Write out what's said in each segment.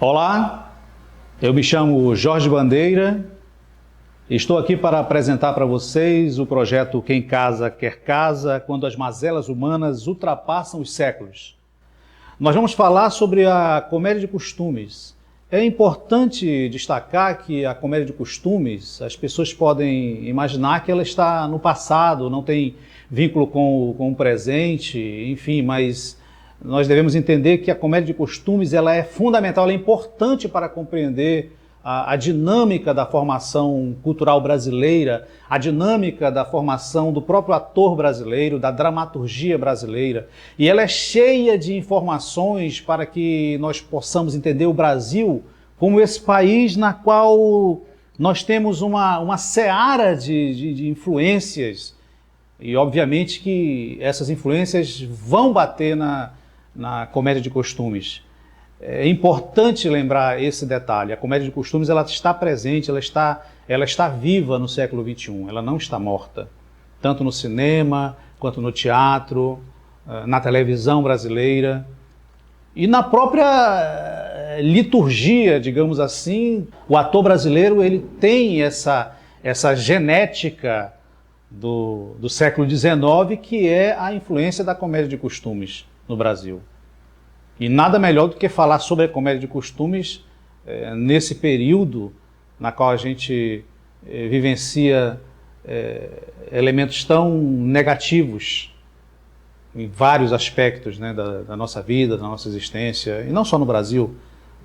Olá, eu me chamo Jorge Bandeira e estou aqui para apresentar para vocês o projeto Quem Casa Quer Casa, quando as mazelas humanas ultrapassam os séculos. Nós vamos falar sobre a comédia de costumes. É importante destacar que a comédia de costumes, as pessoas podem imaginar que ela está no passado, não tem vínculo com o presente, enfim, mas nós devemos entender que a comédia de costumes ela é fundamental, ela é importante para compreender a dinâmica da formação cultural brasileira, a dinâmica da formação do próprio ator brasileiro, da dramaturgia brasileira. E ela é cheia de informações para que nós possamos entender o Brasil como esse país na qual nós temos uma seara de influências. E obviamente que essas influências vão bater na comédia de costumes. É importante lembrar esse detalhe. A comédia de costumes ela está presente, ela está viva no século XXI, ela não está morta. Tanto no cinema, quanto no teatro, na televisão brasileira e na própria liturgia, digamos assim. O ator brasileiro ele tem essa genética do século XIX, que é a influência da comédia de costumes no Brasil. E nada melhor do que falar sobre a comédia de costumes nesse período na qual a gente vivencia elementos tão negativos em vários aspectos, né, da nossa vida, da nossa existência, e não só no Brasil,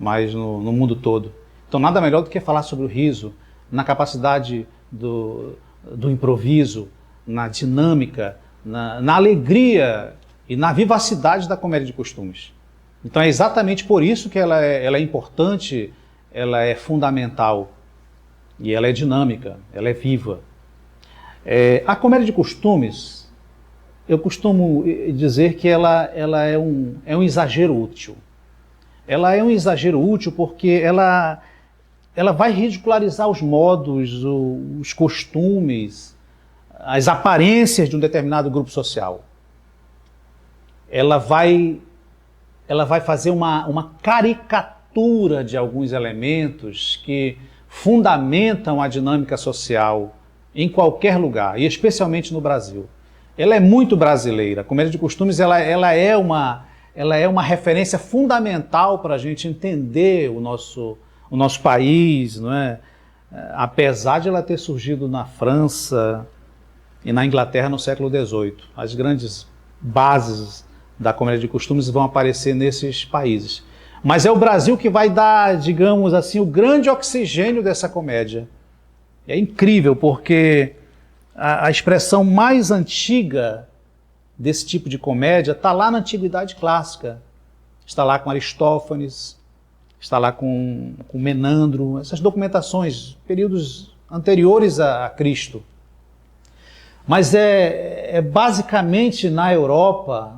mas no mundo todo. Então nada melhor do que falar sobre o riso, na capacidade do improviso, na dinâmica, na alegria e na vivacidade da comédia de costumes. Então é exatamente por isso que ela é importante, ela é fundamental e ela é dinâmica, ela é viva. A comédia de costumes, eu costumo dizer que ela é um exagero útil. Ela é um exagero útil porque ela vai ridicularizar os modos, os costumes, as aparências de um determinado grupo social. Ela vai fazer uma caricatura de alguns elementos que fundamentam a dinâmica social em qualquer lugar, e especialmente no Brasil. Ela é muito brasileira. A comédia de costumes ela é uma referência fundamental para a gente entender o nosso país, não é? Apesar de ela ter surgido na França e na Inglaterra no século XVIII. As grandes bases da comédia de costumes vão aparecer nesses países. Mas é o Brasil que vai dar, digamos assim, o grande oxigênio dessa comédia. É incrível, porque a expressão mais antiga desse tipo de comédia está lá na Antiguidade Clássica. Está lá com Aristófanes, está lá com Menandro, essas documentações, períodos anteriores a Cristo. Mas é basicamente na Europa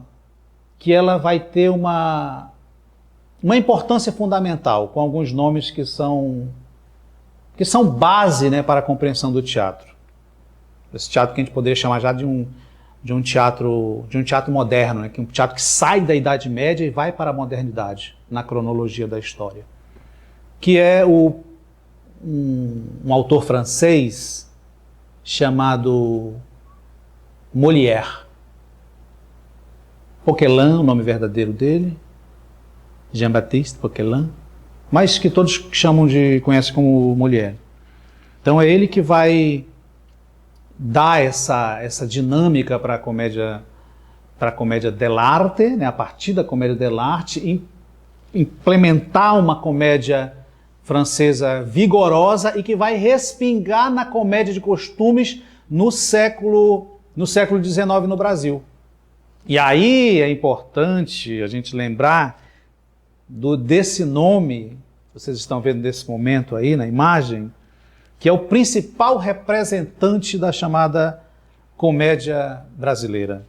que ela vai ter uma importância fundamental, com alguns nomes que são base, né, para a compreensão do teatro. Esse teatro que a gente poderia chamar já de um teatro moderno, né, que é um teatro que sai da Idade Média e vai para a modernidade, na cronologia da história. Que é um autor francês chamado Molière. Poquelin, o nome verdadeiro dele, Jean-Baptiste Poquelin, mas que todos conhecem como Molière. Então é ele que vai dar essa dinâmica para a comédia dell'arte, né, a partir da comédia dell'arte, implementar uma comédia francesa vigorosa e que vai respingar na comédia de costumes no século XIX no Brasil. E aí é importante a gente lembrar desse nome, vocês estão vendo nesse momento aí na imagem, que é o principal representante da chamada comédia brasileira.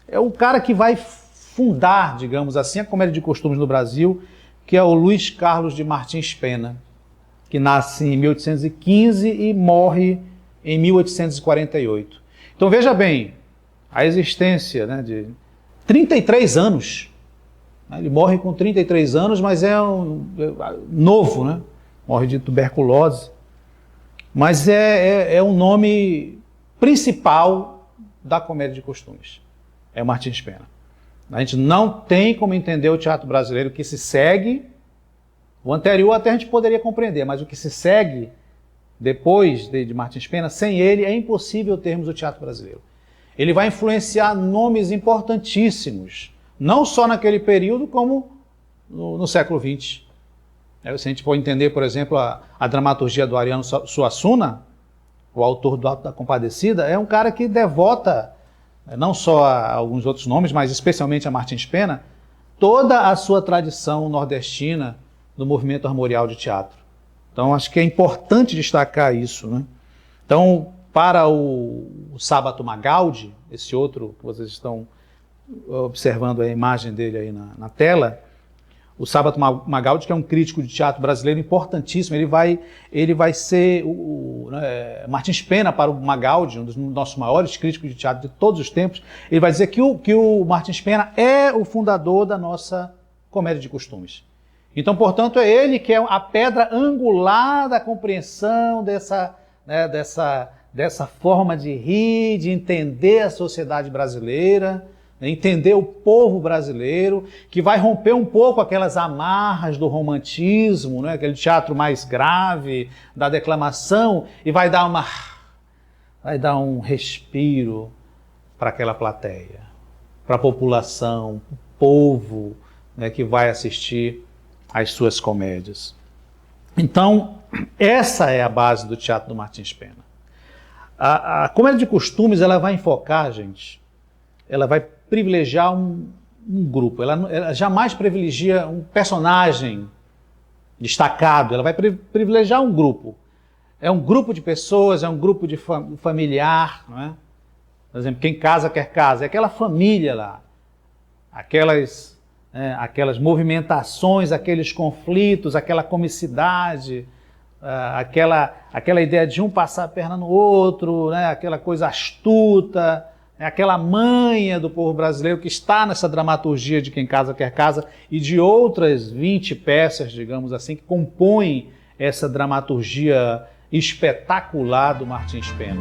É o cara que vai fundar, digamos assim, a comédia de costumes no Brasil, que é o Luiz Carlos de Martins Pena, que nasce em 1815 e morre em 1848. Então veja bem, a existência, né, de 33 anos Ele morre com 33 anos, mas é novo, né? Morre de tuberculose. Mas é o nome principal da comédia de costumes. É o Martins Pena. A gente não tem como entender o teatro brasileiro que se segue. O anterior até a gente poderia compreender, mas o que se segue depois de Martins Pena, sem ele é impossível termos o teatro brasileiro. Ele vai influenciar nomes importantíssimos, não só naquele período, como no século XX. Se a gente pode entender, por exemplo, a dramaturgia do Ariano Suassuna, o autor do Alto da Compadecida, é um cara que devota, não só a alguns outros nomes, mas especialmente a Martins Pena, toda a sua tradição nordestina do movimento armorial de teatro. Então, acho que é importante destacar isso, né? Então, para o Sábato Magaldi, esse outro que vocês estão observando a imagem dele aí na tela, o Sábato Magaldi, que é um crítico de teatro brasileiro importantíssimo, ele vai ser Martins Pena para o Magaldi, um dos nossos maiores críticos de teatro de todos os tempos. Ele vai dizer que o Martins Pena é o fundador da nossa comédia de costumes. Então, portanto, é ele que é a pedra angular da compreensão dessa forma de rir, de entender a sociedade brasileira, entender o povo brasileiro, que vai romper um pouco aquelas amarras do romantismo, né? Aquele teatro mais grave, da declamação, e vai dar um respiro para aquela plateia, para a população, o povo, né, que vai assistir às suas comédias. Então, essa é a base do teatro do Martins Pena. A comédia de costumes, ela vai enfocar, gente, ela vai privilegiar um grupo, ela jamais privilegia um personagem destacado, ela vai privilegiar um grupo. É um grupo de pessoas, é um grupo de familiar, não é? Por exemplo, quem casa quer casa, é aquela família lá, aquelas movimentações, aqueles conflitos, aquela comicidade, aquela ideia de um passar a perna no outro, né? Aquela coisa astuta, aquela manha do povo brasileiro que está nessa dramaturgia de Quem Casa Quer Casa e de outras 20 peças, digamos assim, que compõem essa dramaturgia espetacular do Martins Pena.